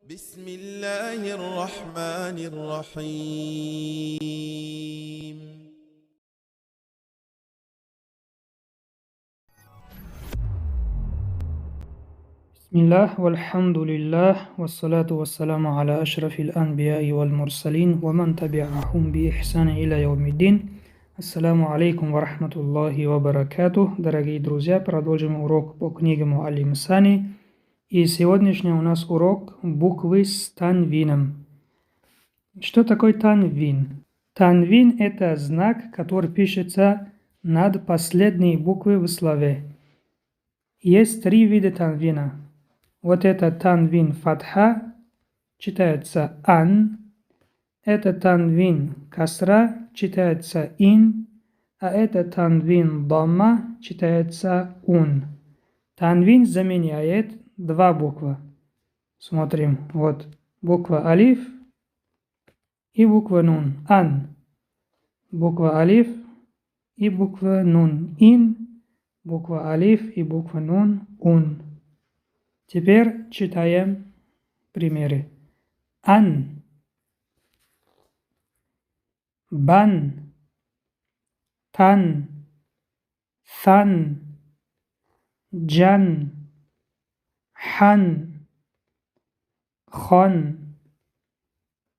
بسم الله الرحمن الرحيم. بسم الله والحمد لله والصلاة والسلام على أشرف الأنبياء والمرسلين ومن تبعهم بإحسان إلى يوم الدين. Ассаламу алейкум ва рахматуллахи ва баракатух. Дорогие друзья, продолжим урок по книге Муаллим Сани. И сегодняшний у нас урок буквы с танвином. Что такое танвин? Танвин – это знак, который пишется над последней буквой в слове. Есть три вида танвина. Вот это танвин фатха, читается ан. Это танвин касра, читается ин. А это танвин дамма, читается ун. Танвин заменяет два буквы. Смотрим, вот буква алиф и буква нун. Ан. Буква алиф и буква нун. Ин. Буква алиф и буква нун. Ун. Теперь читаем примеры. Ан, бан, тан, сан, джан, хан, хон,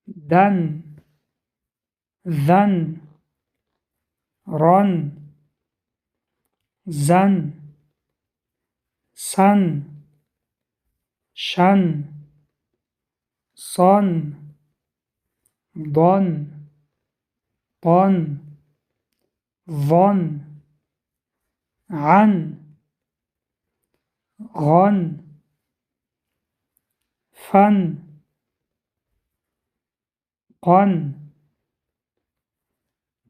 дан, зан, рон, зан, сан, шан, сон, дон, пон, вон, ан, гон, фан, قن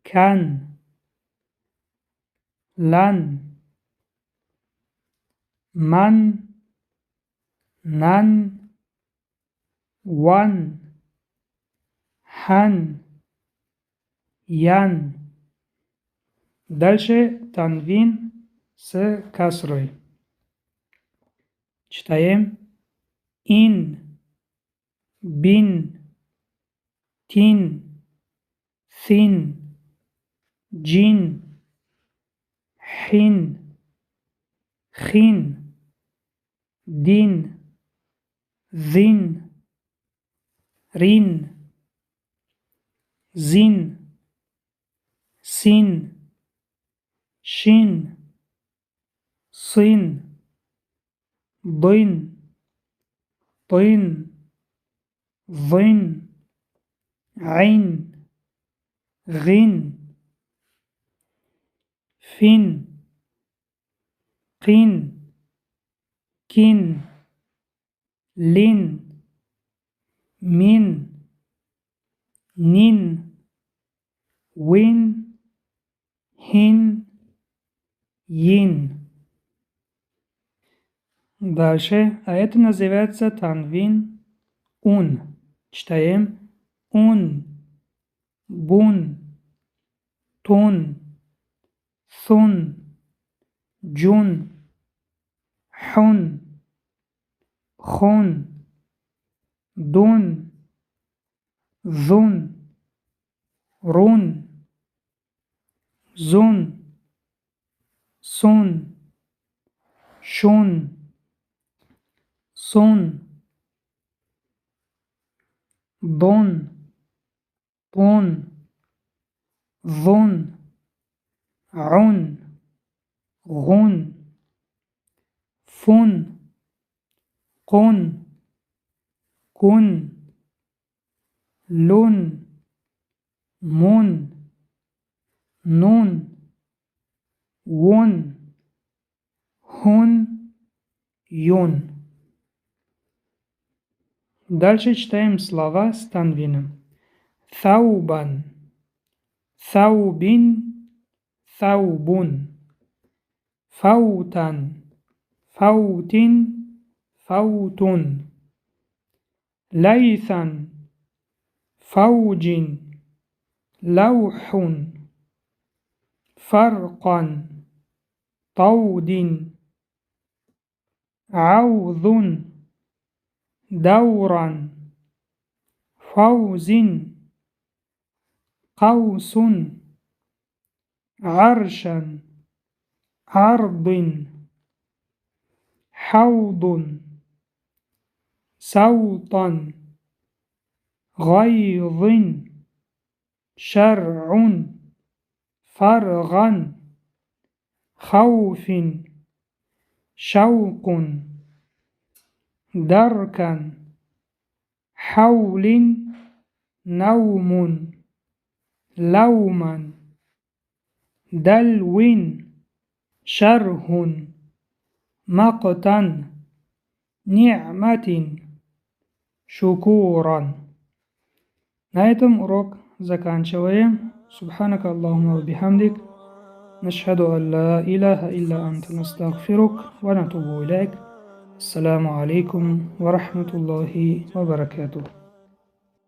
كان لن من نن ون хан, ян. Дальше танвин с касрой. Читаем ин, бин, тин, ثين, جين, حين, خين, دين, ذين, رين, زين, سين, شين, صين, ضين, طين, ظين, عين, غين, فين, قين, كين, لين, мин, нин, вин, хин, ин. Дальше, а это называется танвин ун. Читаем ун, бун, тун, ثun, جون, حن, خون, دون, ذون, رون, زون, سون, شون, صون, ضون, طون, ظن, عن, غن, فن, قن, كن, لون, мун, нун, вон, хун, юн. Дальше читаем слова с танвином. Таубан, таубин, таубун, фаутан, фаутин, фаутун, лайсан, фауджин, لوح, فرقا, طود, عوض, دورا, قوس قوس عرشا عرض حوض صوتا غيظ شرع فرغا خوف شوق دركا حول نوم لوما دلو شره مقتا نعمة شكورا. На этом урок заканчиваем. سبحانك اللهم وبحمدك نشهد أن لا إله إلا أنت نستغفرك ونتوب إليك. السلام عليكم ورحمة الله وبركاته.